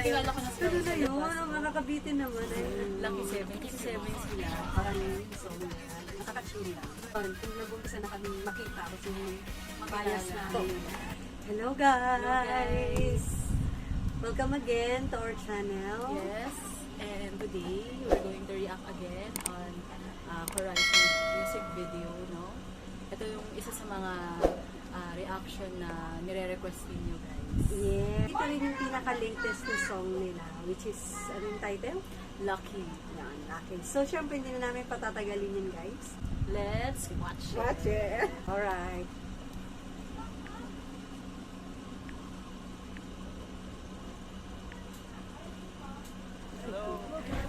kilala ko na sila. Pero na yun, ang nakakabitin naman eh. Lucky 7, kasi 7 sila. Parang yung song na yan, nakaka-tune lang. Kung nag-umpisa na kami makita kasi yung bias na. Hello guys! Welcome again to our channel. Yes, and today we're going to react again on Horizon music video, no? Ito yung isa sa mga reaction na nire-request ninyo guys. Yeah. Ito rin yung pinaka-latest na song nila, which is, ano yung title? Lucky. Yan, Lucky. So, syempre, hindi na namin patatagalin yun, guys. Let's watch it. Watch it. Alright.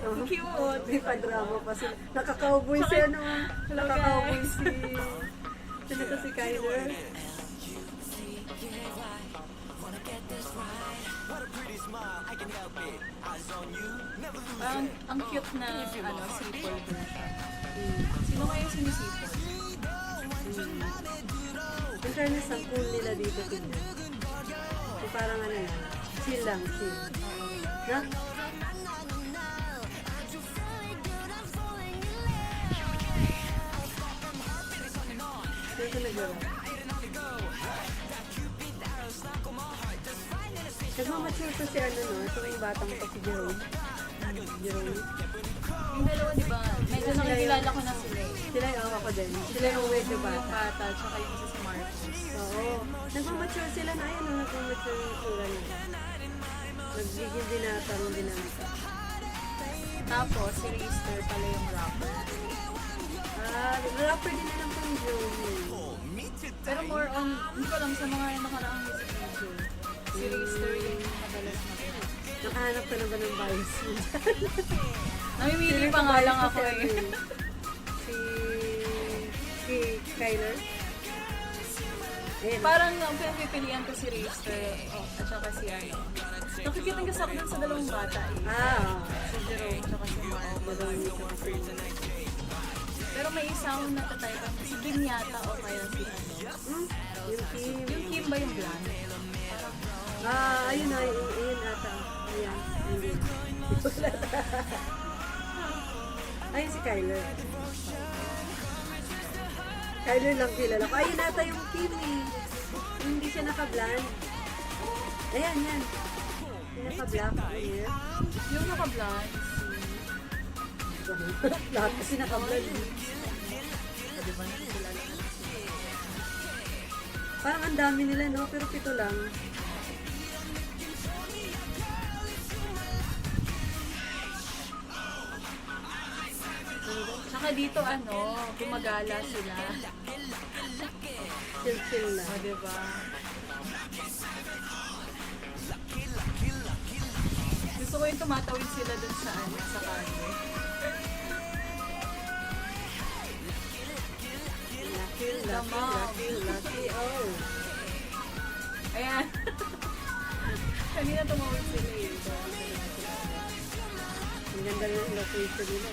Ang cute. May pa-drama pa sila. Nakaka-cowboy si ano. Hello, Nakaka-cowboy guys. Sino to si Kyler? Ang cute na sipol version. Sino kaya sinisipol? In fairness, ang cool nila dito tingnan. So, parang ano yan. Chill lang, chill. Na? Dito nag-rap. Nagmamature to si ano, no? Ito yung batang to si Jerome. Jerome. Yung dalawa, di ba? Medyo nakikilala ko na sila eh. Sila yung ako din. Sila yung medyo Yung bata. bata, tsaka yung isa si Marcos. Oo. Nagmamature sila na. Ayun, nagmamature yung sura nila. Nagbigil dinatang dinamika. Tapos, si Rister pala yung rapper. Rapper din na lang pang Joey. Pero more on, hindi ko lang sa mga nakaraang music video. Si Rister yung madalas na ko. Nakahanap ka na ba ng bias mo dyan? Namimili pa nga lang ako eh. Si Kyler? Ayan. Parang ang pinagpipilian ko si Rister at saka si ano. Nakikita kasi ako dun sa dalawang bata eh. Si Jerome at saka si Marcos. Pero may isa akong natatayakan si Kim yata o kaya si ano. Yung Kim. Yung Kim ba yung blonde? Ayun na. Ayun ata. Ayan. Hindi. Ayun si Kyler. Kyler lang kilala ko. Ayun ata yung Kim eh. Hindi siya naka-blonde. Ayan, yan. Yung naka-black hair. Yung naka-blonde Lahat kasi naka-blonde. di ba nakikilala ko na sila? Parang ang dami nila, no? Pero 7 lang. Tsaka dito gumagala sila. Chill-chill lang. O diba? Gusto ko yung tumatawid sila dun sa sa kanya. Lucky, oh. Ayan. Kanina tumawid sila eh. Ang ganda ng location nila.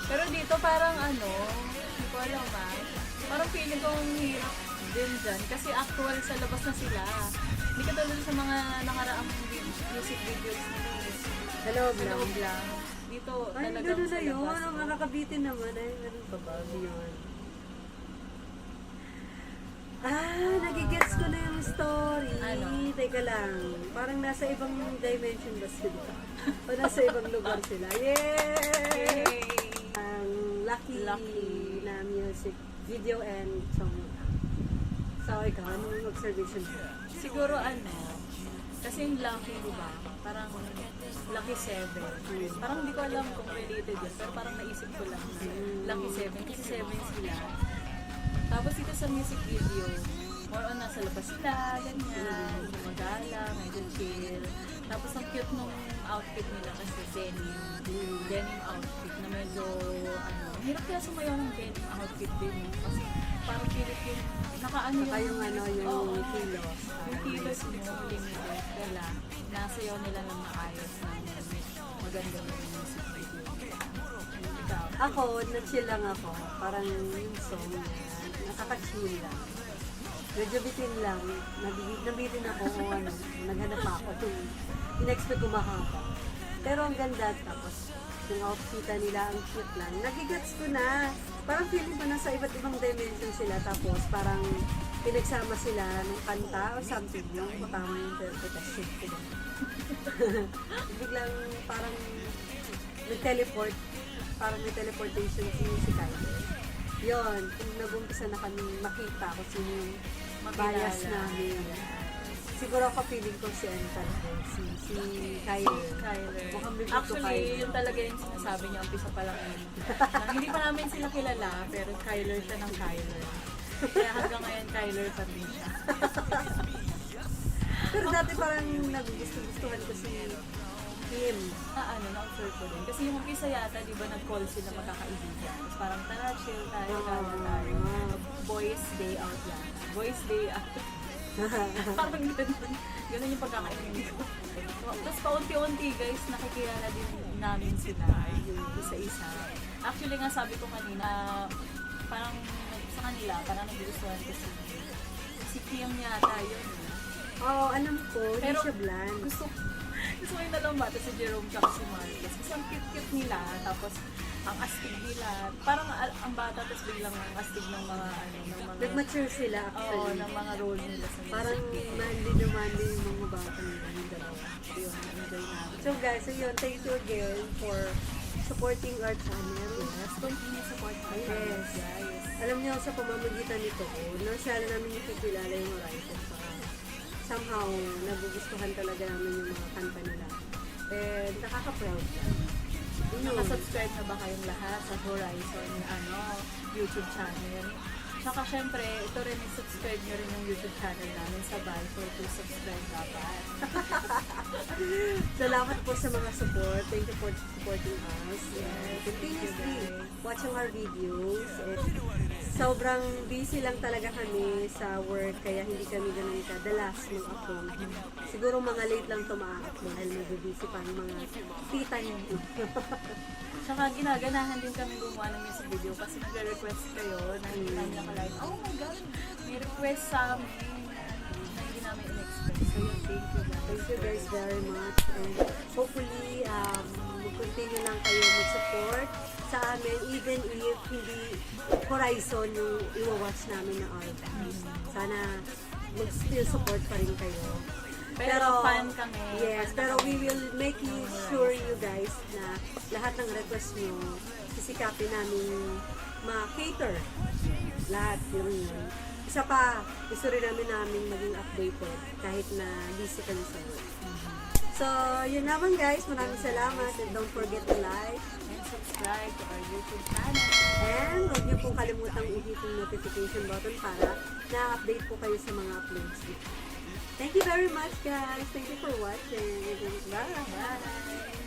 Pero dito parang hindi ko alam parang feeling ko ang hirap din dyan. Kasi actual sa labas na sila. Hindi ka tulad sa mga nakaraang music videos nila. Sa loob Sa lang. loob lang. Dito Ay, talagang gano'n sa na yun. labas. Ang nakakabitin naman. Ay, meron pa ba? Beyond. Nagigets ko na yung story. Ano? Teka lang. Parang nasa ibang dimension ba sila? O nasa ibang lugar sila? Yay! Yay! Ang lucky na music video and song. So, ikaw, ano yung observation mo? Siguro kasi yung Lucky, di ba? Parang Lucky 7. Parang hindi ko alam kung related yun, pero parang naisip ko lang. Lucky 7, kasi 7 sila. Tapos dito sa music video, more on nasa labas sila, ganyan, gumagala, medyo chill. Tapos ang cute nung outfit nila kasi denim outfit na medyo hirap kaya sumayaw ng denim outfit din. Kasi parang pilit yung nakaano Saka yung Oo. kilos. Yung kilos mo, limited. Kaya nasayaw nila ng maayos na maganda yung music video. Ikaw? Ako, na-chill lang ako. Parang yung song, nakaka-chill lang. medyo bitin lang. Nabitin ako o ano, naghanap ako. In-expect ko mahaba. Pero ang ganda, tapos yung outfita nila, ang cute lang. Nagigets ko na. Parang feeling ko nasa iba't ibang dimension sila. Tapos parang pinagsama sila ng kanta or something. Yung tama yung interpretation ko. Biglang parang nag-teleport. Parang may teleportation si Kylie. Yun, kung nag-umpisa na kami makita ko sino yung bias namin. Siguro ako feeling ko si Anton ko, si Kyler. Mukhang may gusto Actually, Kyler. yun talaga yung sinasabi niya, umpisa pa lang yun. Hindi pa namin sila kilala, pero Kyler siya ng Kyler. Kaya hanggang ngayon, Kyler pa rin siya. Pero dati parang nagugustuhan ko si Kim. Na-observe ko din. Kasi yung umpisa yata, di ba, nag-call sila magkakaibigan. Tapos parang, tara, chill tayo, gala tayo. Boys day out yan. Boys day out. Parang ganun. Ganun yung pagkakaibigan ko. Tapos paunti-unti, guys, nakikilala din namin sila yung isa-isa. Actually nga, sabi ko kanina, parang sa kanila, parang nagugustuhan ko si Kim yata yun. Oo, alam ko, hindi Pero siya bland. gusto ko yung dalawang bata, si Jerome tsaka si Marcos. Kasi ang cute-cute nila, tapos ang astig nila. Parang ang bata, tapos biglang ang astig ng mga, Nag-mature sila oo, actually. ng mga role nila sa music Parang video. manly na manly yung mga bata nila. Yung dalawa. Yun, enjoy namin. So guys, so yun, thank you again for supporting our channel. Yes, continue support my Yes. channels, guys. Alam niyo, sa pamamagitan nito, nasyala namin nakikilala yung Horizon. Somehow, nagugustuhan talaga namin yung mga kanta nila. And nakaka-proud lang. Yun. Nakasubscribe na ba kayong lahat sa Horizon YouTube channel? Tsaka syempre, ito rin, subscribe nyo rin yung YouTube channel namin sabay. So, please subscribe dapat. Salamat po sa mga support. Thank you for supporting us. Yes, Continuously thank you, guys. watching our videos. And sobrang busy lang talaga kami sa work, kaya hindi kami ganun kadalas mag-upload. Siguro mga late lang ito ma-upload dahil medyo busy pa ang mga tita niyo. Tsaka ginaganahan din kami gumawa ng music video kasi nagre-request kayo na hindi namin nakalive. Oh my God! May request sa amin na hindi namin in-expect. So yun, thank you guys. Thank you guys very much. And hopefully, mag-continue lang kayo mag-support sa amin even if hindi Horizon yung i-watch namin na album. Sana mag-still support pa rin kayo. Pero fan kami. Yes, Fan pero kami. we will make sure you guys na lahat ng request nyo, sisikapin namin ma-cater. Lahat yun. Isa pa, gusto rin namin maging updated kahit na busy kami sa work. So, yun naman guys. Maraming salamat and don't forget to like. And subscribe to our YouTube channel. And huwag niyo pong kalimutang i-hit yung notification button para na-update po kayo sa mga uploads. Thank you very much guys. Thank you for watching. Bye! Bye!